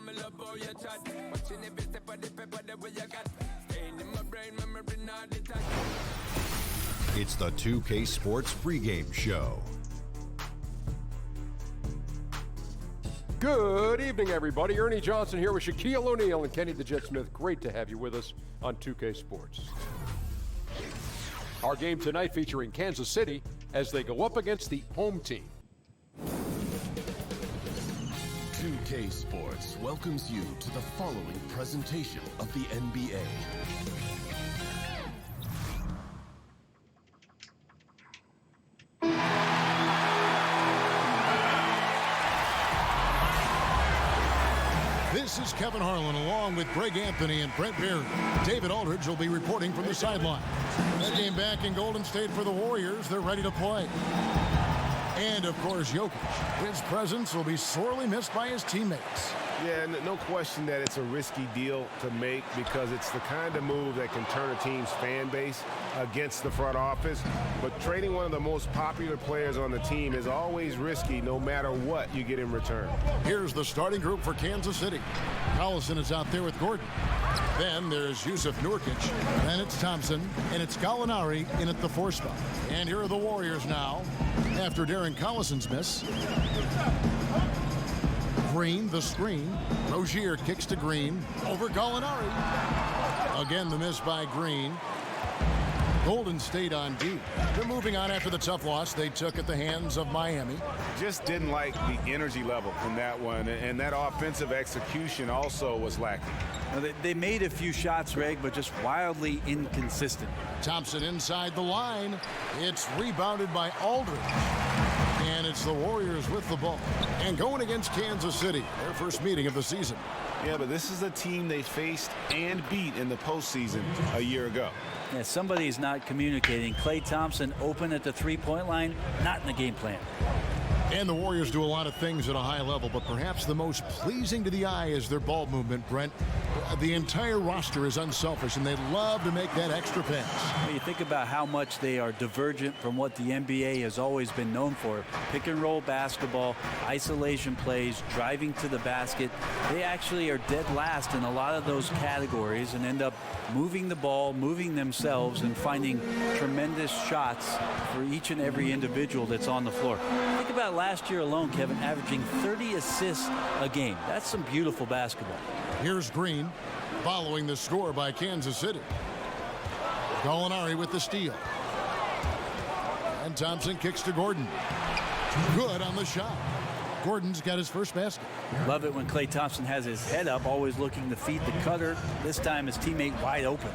me love how you chat. Watching every step of the paper that way you got. Staying in my brain, memory not detached. It's the 2K Sports pregame show. Good evening, everybody. Ernie Johnson here with Shaquille O'Neal and Kenny the Jet Smith. Great to have you with us on 2K Sports. Our game tonight featuring Kansas City as they go up against the home team. 2K Sports welcomes you to the following presentation of the NBA. This is Kevin Harlan along with Greg Anthony and Brent Berry. David Aldridge will be reporting from the sideline. That game back in Golden State for the Warriors. They're ready to play. And, of course, Jokic. His presence will be sorely missed by his teammates. Yeah, no question that it's a risky deal to make because it's the kind of move that can turn a team's fan base against the front office. But trading one of the most popular players on the team is always risky no matter what you get in return. Here's the starting group for Kansas City. Collison is out there with Gordon. Then there's Yusuf Nurkic. Then it's Thompson. And it's Gallinari in at the 4 spot. And here are the Warriors now after Darren Collison's miss. Green, the screen. Rozier kicks to Green. Over Gallinari. Again, the miss by Green. Golden State on D. They're moving on after the tough loss they took at the hands of Miami. Just didn't like the energy level in that one, and that offensive execution also was lacking. They made a few shots, Greg, but just wildly inconsistent. Thompson inside the line. It's rebounded by Aldridge. And it's the Warriors with the ball. And going against Kansas City, their first meeting of the season. Yeah, but this is a team they faced and beat in the postseason a year ago. Yeah, somebody's not communicating. Klay Thompson open at the three-point line, not in the game plan. And the Warriors do a lot of things at a high level, but perhaps the most pleasing to the eye is their ball movement, Brent. The entire roster is unselfish, and they love to make that extra pass. When you think about how much they are divergent from what the NBA has always been known for. Pick and roll basketball, isolation plays, driving to the basket. They actually are dead last in a lot of those categories and end up moving the ball, moving themselves, and finding tremendous shots for each and every individual that's on the floor. Think about last year alone, Kevin, averaging 30 assists a game. That's some beautiful basketball. Here's Green following the score by Kansas City. Gallinari with the steal. And Thompson kicks to Gordon. Good on the shot. Gordon's got his first basket. Love it when Klay Thompson has his head up, always looking to feed the cutter. This time his teammate wide open.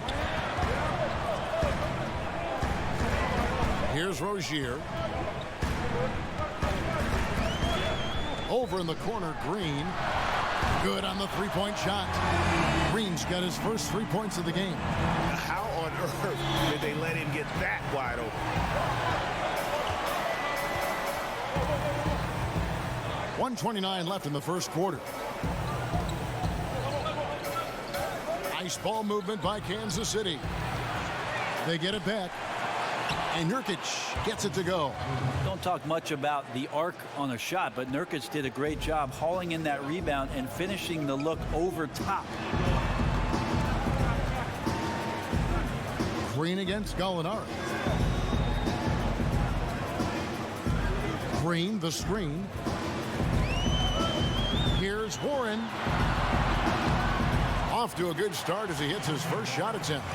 Here's Rozier. Over in the corner, Green. Good on the three-point shot. Green's got his first 3 points of the game. How on earth did they let him get that wide open? 1:29 left in the first quarter. Nice ball movement by Kansas City. They get it back. And Nurkic gets it to go. Don't talk much about the arc on a shot, but Nurkic did a great job hauling in that rebound and finishing the look over top. Green against Gallinari. Green, the screen. Here's Warren. Off to a good start as he hits his first shot attempt.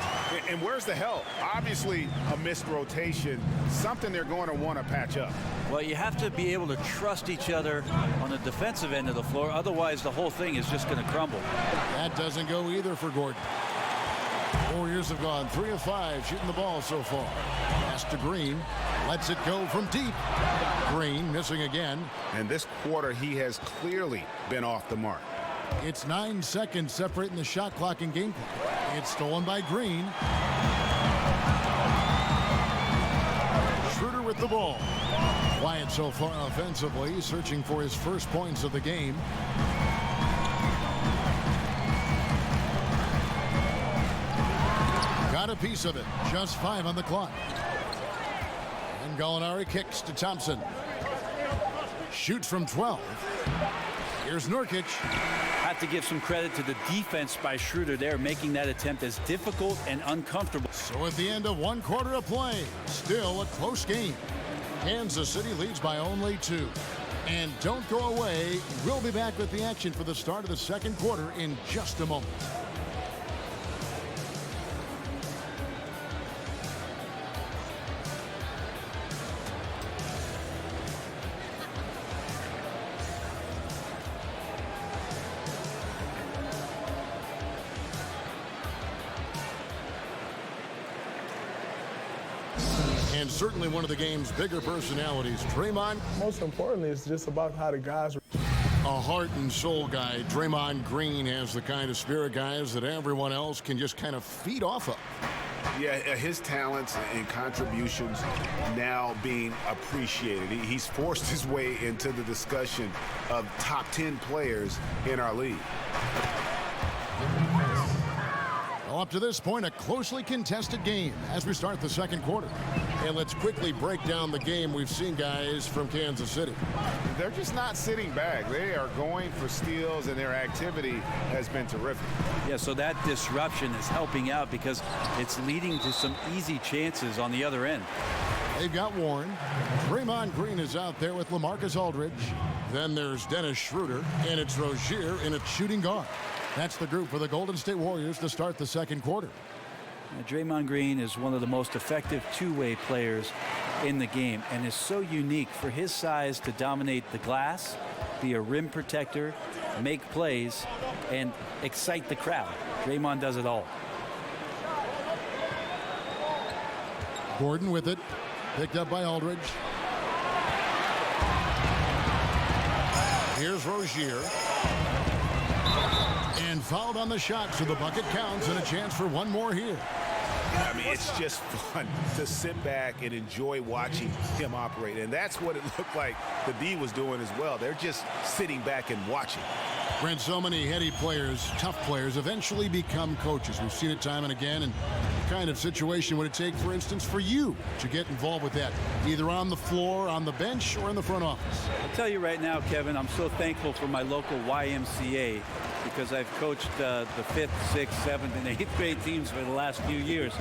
And where's the help? Obviously a missed rotation, something they're going to want to patch up. Well, you have to be able to trust each other on the defensive end of the floor. Otherwise, the whole thing is just going to crumble. That doesn't go either for Gordon. Warriors have gone 3 of 5 shooting the ball so far. Pass to Green. Lets it go from deep. Green missing again. And this quarter, he has clearly been off the mark. It's 9 seconds separating the shot clock and game clock. It's stolen by Green. Schroeder with the ball. Quiet so far offensively, searching for his first points of the game. Got a piece of it. Just 5 on the clock. And Gallinari kicks to Thompson. Shoots from 12. Here's Nurkic. Have to give some credit to the defense by Schroeder there, making that attempt as difficult and uncomfortable. So at the end of 1 quarter of play, still a close game. Kansas City leads by only 2. And don't go away. We'll be back with the action for the start of the second quarter in just a moment. And certainly one of the game's bigger personalities, Draymond. Most importantly, it's just about how the guys. A heart and soul guy. Draymond Green has the kind of spirit, guys, that everyone else can just kind of feed off of. Yeah, his talents and contributions now being appreciated. He's forced his way into the discussion of top 10 players in our league. Well, up to this point, a closely contested game as we start the second quarter. And let's quickly break down the game we've seen, guys, from Kansas City. They're just not sitting back. They are going for steals, and their activity has been terrific. Yeah, so that disruption is helping out because it's leading to some easy chances on the other end. They've got Warren. Draymond Green is out there with LaMarcus Aldridge. Then there's Dennis Schroeder, and it's Rozier in a shooting guard. That's the group for the Golden State Warriors to start the second quarter. Draymond Green is one of the most effective two-way players in the game and is so unique for his size to dominate the glass, be a rim protector, make plays, and excite the crowd. Draymond does it all. Gordon with it. Picked up by Aldridge. Here's Rozier. And fouled on the shot, so the bucket counts and a chance for one more here. I mean, it's just fun to sit back and enjoy watching him operate. And that's what it looked like the D was doing as well. They're just sitting back and watching. Brent, so many heady players, tough players, eventually become coaches. We've seen it time and again. And what kind of situation would it take, for instance, for you to get involved with that, either on the floor, on the bench, or in the front office? I'll tell you right now, Kevin, I'm so thankful for my local YMCA because I've coached the 5th, 6th, 7th, and 8th grade teams for the last few years.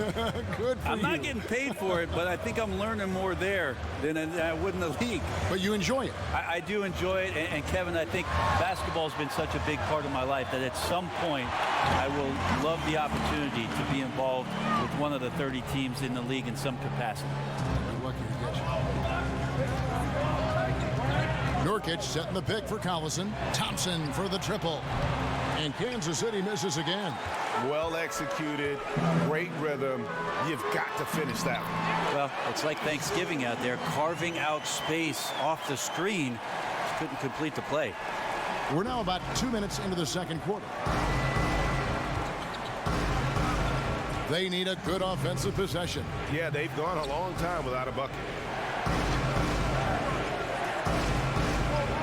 Good for I'm you. not getting paid for it, but I think I'm learning more there than I would in the league. But you enjoy it. I do enjoy it, and Kevin, I think basketball's been such a big part of my life that at some point I will love the opportunity to be involved with one of the 30 teams in the league in some capacity. We're lucky to get you. Nurkic setting the pick for Collison. Thompson for the triple. And Kansas City misses again. Well executed, great rhythm. You've got to finish that one. Well, it's like Thanksgiving out there, carving out space off the screen. Just couldn't complete the play. We're now about 2 minutes into the second quarter. They need a good offensive possession. Yeah, they've gone a long time without a bucket.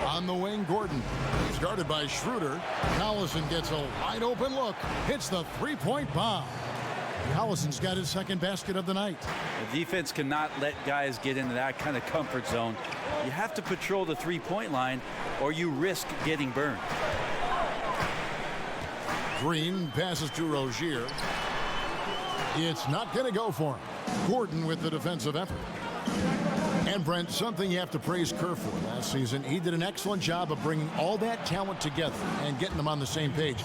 On the wing, Gordon. He's guarded by Schroeder. Collison gets a wide open look. Hits the three-point bomb. Collison's got his second basket of the night. The defense cannot let guys get into that kind of comfort zone. You have to patrol the three-point line or you risk getting burned. Green passes to Rozier. It's not going to go for him. Gordon with the defensive effort. And Brent, something you have to praise Kerr for last season. He did an excellent job of bringing all that talent together and getting them on the same page.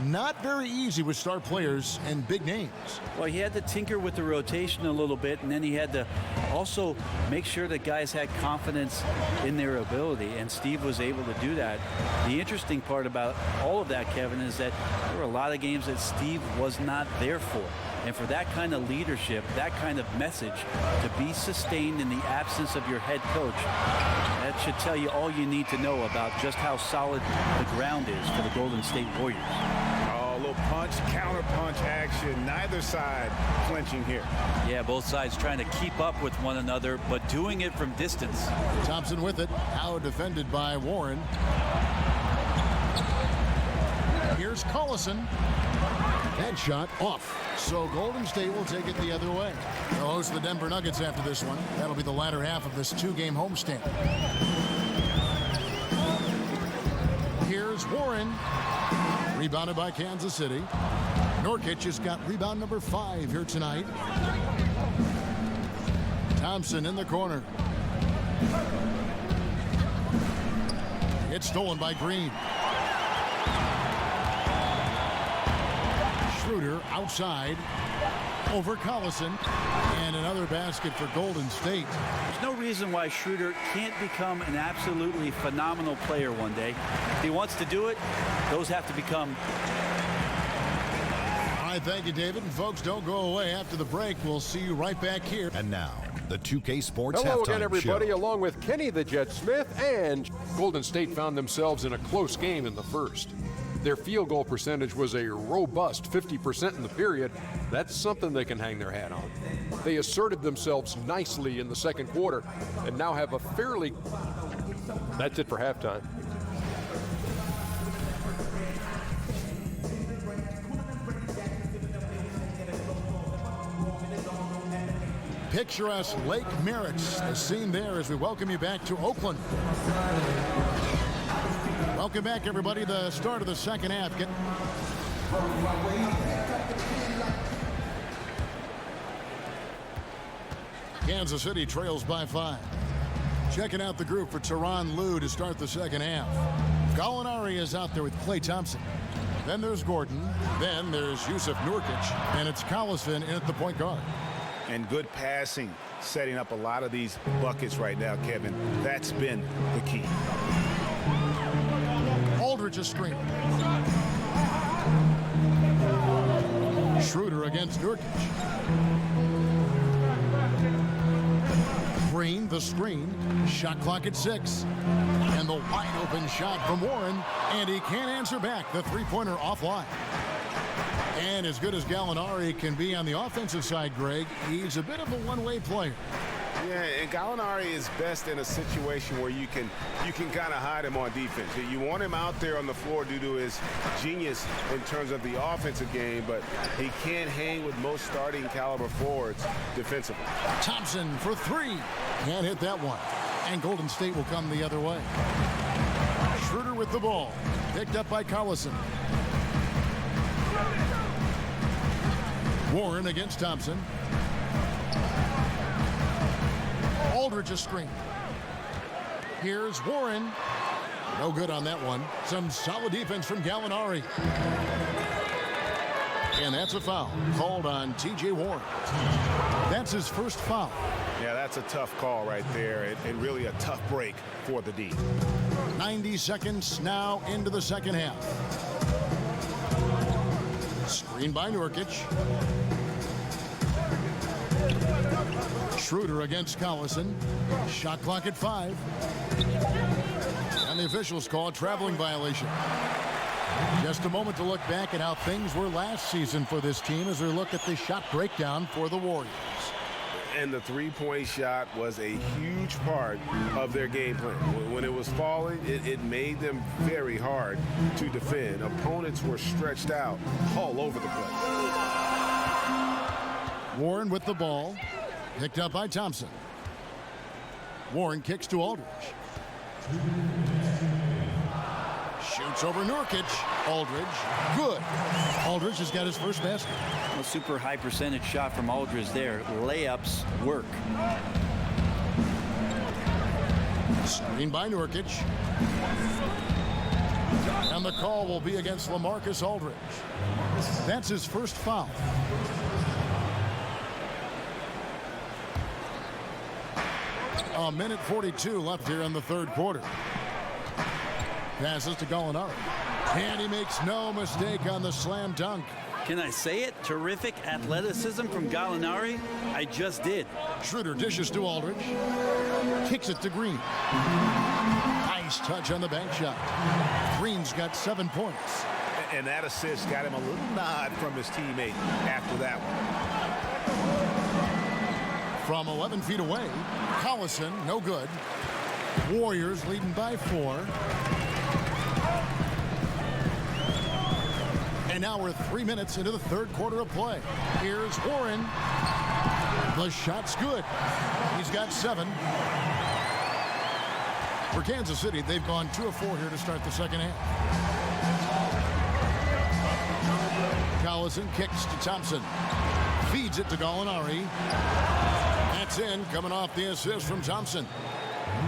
Not very easy with star players and big names. Well, he had to tinker with the rotation a little bit, and then he had to also make sure that guys had confidence in their ability, and Steve was able to do that. The interesting part about all of that, Kevin, is that there were a lot of games that Steve was not there for. And for that kind of leadership, that kind of message to be sustained in the absence of your head coach, that should tell you all you need to know about just how solid the ground is for the Golden State Warriors. Oh, a little punch, counter punch action. Neither side clinching here. Yeah, both sides trying to keep up with one another, but doing it from distance. Thompson with it. Now defended by Warren. Here's Collison. That shot off. So Golden State will take it the other way. They'll host the Denver Nuggets after this one. That'll be the latter half of this two-game homestand. Here's Here's Warren. Rebounded by Kansas City. Nurkic has got rebound number 5 here tonight. Thompson in the corner. It's stolen by Green. Schroeder outside over Collison, and another basket for Golden State. There's no reason why Schroeder can't become an absolutely phenomenal player one day. If he wants to do it, those have to become. All right, thank you, David. And folks, don't go away. After the break, we'll see you right back here. And now, the 2K Sports Hello Halftime again, everybody, Show. along with Kenny the Jet Smith, and Golden State found themselves in a close game in the first. Their field goal percentage was a robust 50% in the period. That's something they can hang their hat on. They asserted themselves nicely in the second quarter and now have a fairly... That's it for halftime. Picturesque Lake Merritt's the scene there as we welcome you back to Oakland. Welcome back, everybody. The start of the second half. Kansas City trails by 5. Checking out the group for Tyronn Lue to start the second half. Gallinari is out there with Klay Thompson. Then there's Gordon. Then there's Jusuf Nurkic. And it's Collison in at the point guard. And good passing, setting up a lot of these buckets right now, Kevin. That's been the key. Aldridge a screen. Schroeder against Nurkic. Green, the screen. Shot clock at 6. And the wide open shot from Warren. And he can't answer back. The three-pointer offline. And as good as Gallinari can be on the offensive side, Greg, he's a bit of a one-way player. Yeah, and Gallinari is best in a situation where you can kind of hide him on defense. You want him out there on the floor due to his genius in terms of the offensive game, but he can't hang with most starting caliber forwards defensively. Thompson for 3. Can't hit that one. And Golden State will come the other way. Schroeder with the ball. Picked up by Collison. Warren against Thompson. Aldridge a screen. Here's Warren. No good on that one. Some solid defense from Gallinari. And that's a foul called on T.J. Warren. That's his first foul. Yeah, that's a tough call right there, and really a tough break for the D. 90 seconds now into the second half. Screen by Nurkic. Schroeder against Collison. Shot clock at 5. And the officials call a traveling violation. Just a moment to look back at how things were last season for this team as we look at the shot breakdown for the Warriors. And the three-point shot was a huge part of their game plan. When it was falling, it made them very hard to defend. Opponents were stretched out all over the place. Warren with the ball. Picked up by Thompson. Warren kicks to Aldridge. Shoots over Nurkic. Aldridge. Good. Aldridge has got his first basket. A super high percentage shot from Aldridge there. Layups work. Screen by Nurkic. And the call will be against LaMarcus Aldridge. That's his first foul. A minute 42 left here in the third quarter. Passes to Gallinari. And he makes no mistake on the slam dunk. Can I say it? Terrific athleticism from Gallinari. I just did. Schroeder dishes to Aldridge. Kicks it to Green. Nice touch on the bank shot. Green's got 7 points. And that assist got him a little nod from his teammate after that one. From 11 feet away, Collison, no good. Warriors leading by 4. And now we're 3 minutes into the third quarter of play. Here's Warren. The shot's good. He's got 7. For Kansas City, they've gone 2 of 4 here to start the second half. Collison kicks to Thompson. Feeds it to Gallinari. That's in, coming off the assist from Thompson.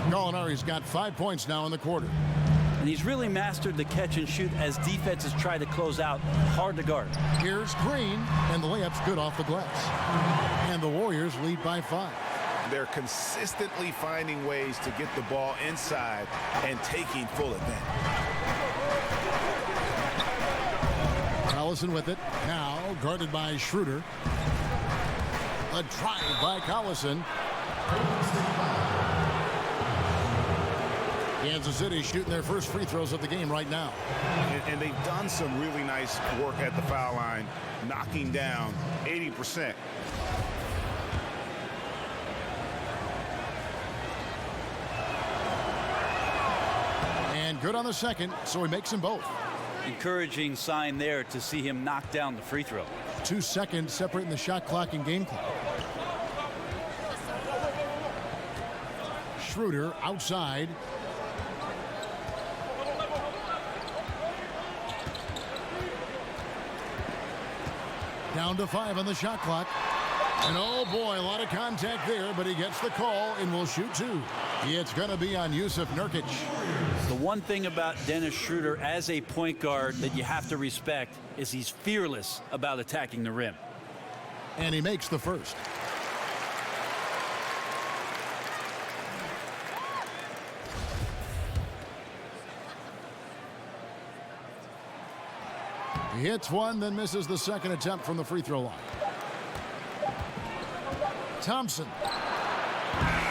Gallinari's got 5 points now in the quarter. And he's really mastered the catch and shoot as defenses try to close out. Hard to guard. Here's Green, and the layup's good off the glass. And the Warriors lead by 5. They're consistently finding ways to get the ball inside and taking full advantage. Collison with it. Now guarded by Schroeder. A drive by Collison. Kansas City shooting their first free throws of the game right now. And they've done some really nice work at the foul line, knocking down 80%. And good on the second, so he makes them both. Encouraging sign there to see him knock down the free throw. 2 seconds separating the shot clock and game clock. Schroeder outside. Down to 5 on the shot clock. And oh boy, a lot of contact there, but he gets the call and will shoot 2. It's going to be on Jusuf Nurkic. The one thing about Dennis Schroeder as a point guard that you have to respect is he's fearless about attacking the rim. And he makes the first. He hits one, then misses the second attempt from the free throw line. Thompson.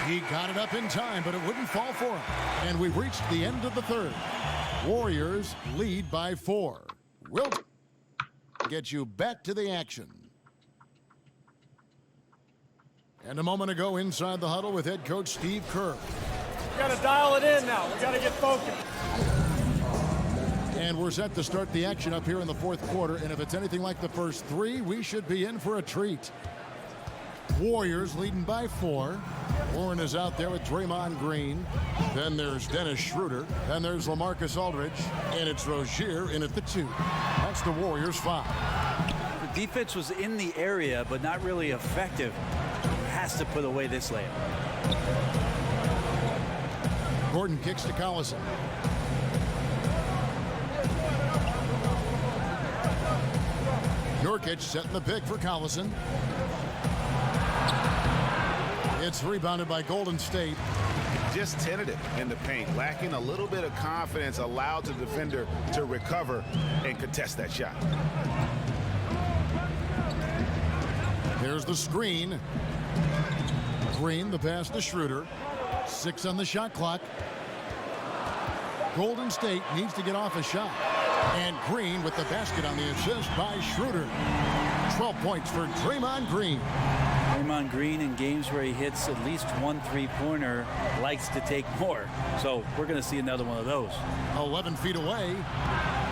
He got it up in time, but it wouldn't fall for him. And we've reached the end of the third. Warriors lead by 4. We'll get you back to the action. And a moment ago inside the huddle with head coach Steve Kerr. We got to dial it in now. We got to get focused. And we're set to start the action up here in the fourth quarter. And if it's anything like the first 3, we should be in for a treat. Warriors leading by 4. Warren is out there with Draymond Green. Then there's Dennis Schroeder. Then there's LaMarcus Aldridge. And it's Rozier in at the 2. That's the Warriors 5. The defense was in the area, but not really effective. Has to put away this layup. Gordon kicks to Collison. Nurkic setting the pick for Collison. It's rebounded by Golden State. Just tentative in the paint, lacking a little bit of confidence, allowed the defender to recover and contest that shot. There's the screen. Green, the pass to Schroeder. 6 on the shot clock. Golden State needs to get off a shot. And Green with the basket on the assist by Schroeder. 12 points for Draymond Green. Draymond Green in games where he hits at least 1 3-pointer likes to take more. So we're going to see another one of those. 11 feet away.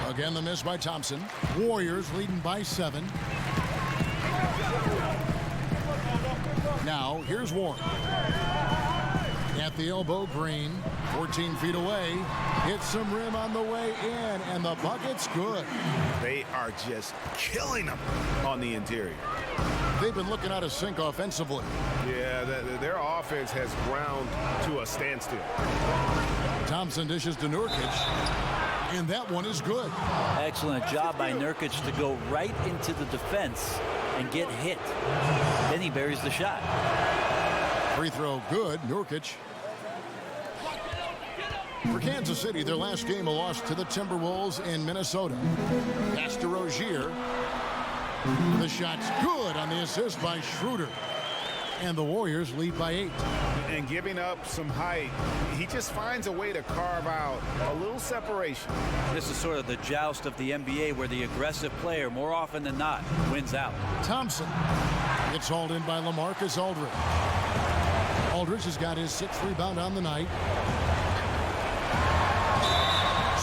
Again, the miss by Thompson. Warriors leading by 7. Now, here's Warren. At the elbow, Green. 14 feet away. Hits some rim on the way in, and the bucket's good. They are just killing them on the interior. They've been looking out of sync offensively. Yeah, their offense has ground to a standstill. Thompson dishes to Nurkic, and that one is good. Excellent job by Nurkic to go right into the defense and get hit. Then he buries the shot. Free throw good. Nurkic. For Kansas City, their last game a loss to the Timberwolves in Minnesota. Pass to Rozier. The shot's good on the assist by Schroeder. And the Warriors lead by 8. And giving up some height, he just finds a way to carve out a little separation. This is sort of the joust of the NBA where the aggressive player, more often than not, wins out. Thompson gets hauled in by LaMarcus Aldridge. Aldridge has got his 6th rebound on the night.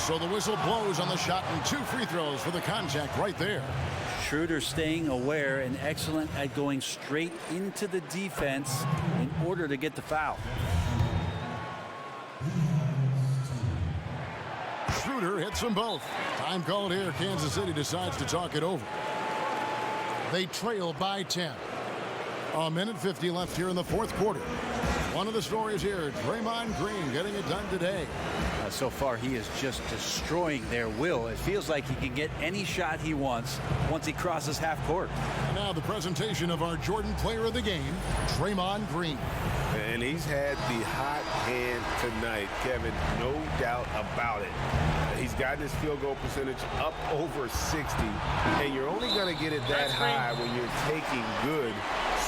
So the whistle blows on the shot and 2 free throws for the contact right there. Schroeder staying aware and excellent at going straight into the defense in order to get the foul. Schroeder hits them both. Time called here. Kansas City decides to talk it over. They trail by 10. A minute 50 left here in the fourth quarter. One of the stories here, Draymond Green getting it done today. So far, he is just destroying their will. It feels like he can get any shot he wants once he crosses half court. And now the presentation of our Jordan Player of the Game, Draymond Green. And he's had the hot hand tonight, Kevin, no doubt about it. He's gotten his field goal percentage up over 60, and you're only going to get it that high when you're taking good,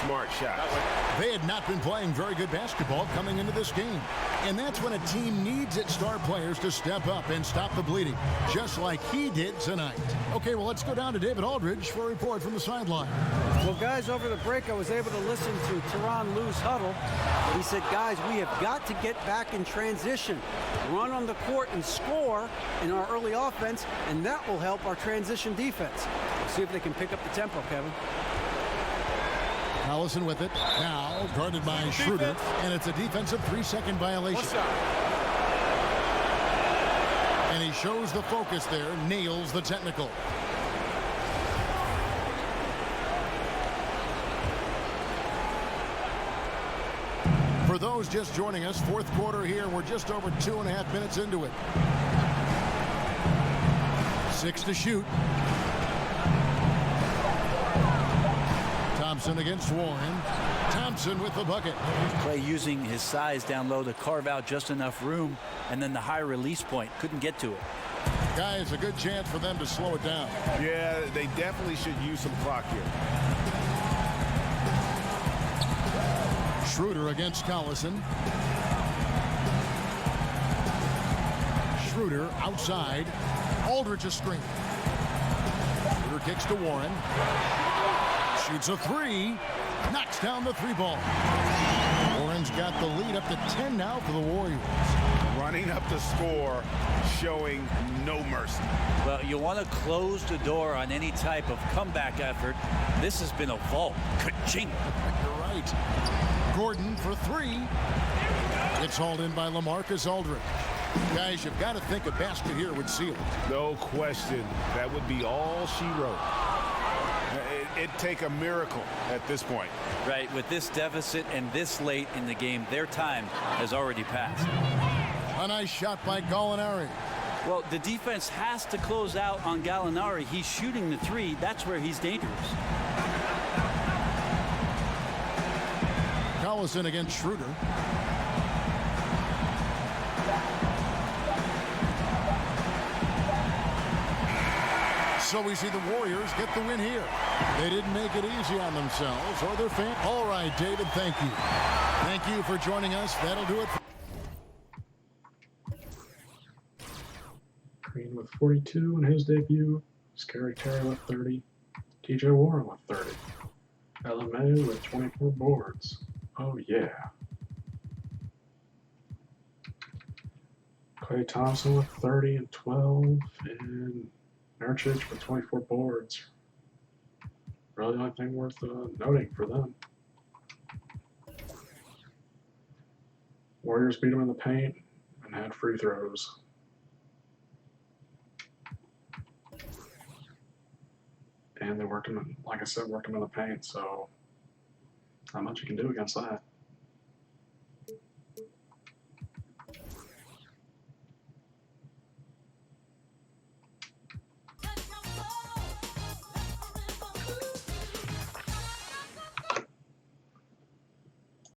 smart shots. They had not been playing very good basketball coming into this game. And that's when a team needs its star players to step up and stop the bleeding, just like he did tonight. Okay, well, let's go down to David Aldridge for a report from the sideline. Well, guys, over the break, I was able to listen to Teron Lue's huddle. He said, guys, we have got to get back in transition, run on the court and score in our early offense, and that will help our transition defense. We'll see if they can pick up the tempo, Kevin. Allison with it. Now guarded by Schroeder, and it's a defensive 3-second violation. And he shows the focus there, nails the technical. For those just joining us, fourth quarter here, we're just over 2.5 minutes into it. 6 to shoot. Thompson against Warren. Thompson with the bucket. Clay using his size down low to carve out just enough room, and then the high release point couldn't get to it. Guys, a good chance for them to slow it down. Yeah, they definitely should use some clock here. Schroeder against Collison. Schroeder outside. Aldridge a screen. Schroeder kicks to Warren. Shoots a three. Knocks down the three ball. Warren's got the lead up to 10 now for the Warriors. Running up the score, showing no mercy. Well, you want to close the door on any type of comeback effort. This has been a vault. Ka-ching. You're right. Gordon for three. It's hauled in by LaMarcus Aldridge. Guys, you've got to think a basket here would seal it. No question. That would be all she wrote. It'd take a miracle at this point. Right, with this deficit and this late in the game, their time has already passed. A nice shot by Gallinari. Well, the defense has to close out on Gallinari. He's shooting the three. That's where he's dangerous. Collison against Schroeder. So we see the Warriors get the win here. They didn't make it easy on themselves or their fans. All right, David, thank you. Thank you for joining us. That'll do it. Green with 42 in his debut. Scary Terry with 30. TJ Warren with 30. LMA with 24 boards. Oh, yeah. Klay Thompson with 30 and 12. And Nurkic with 24 boards. Really the only thing worth noting for them. Warriors beat them in the paint and had free throws. And they worked them, like I said, worked them in the paint, so not much you can do against that.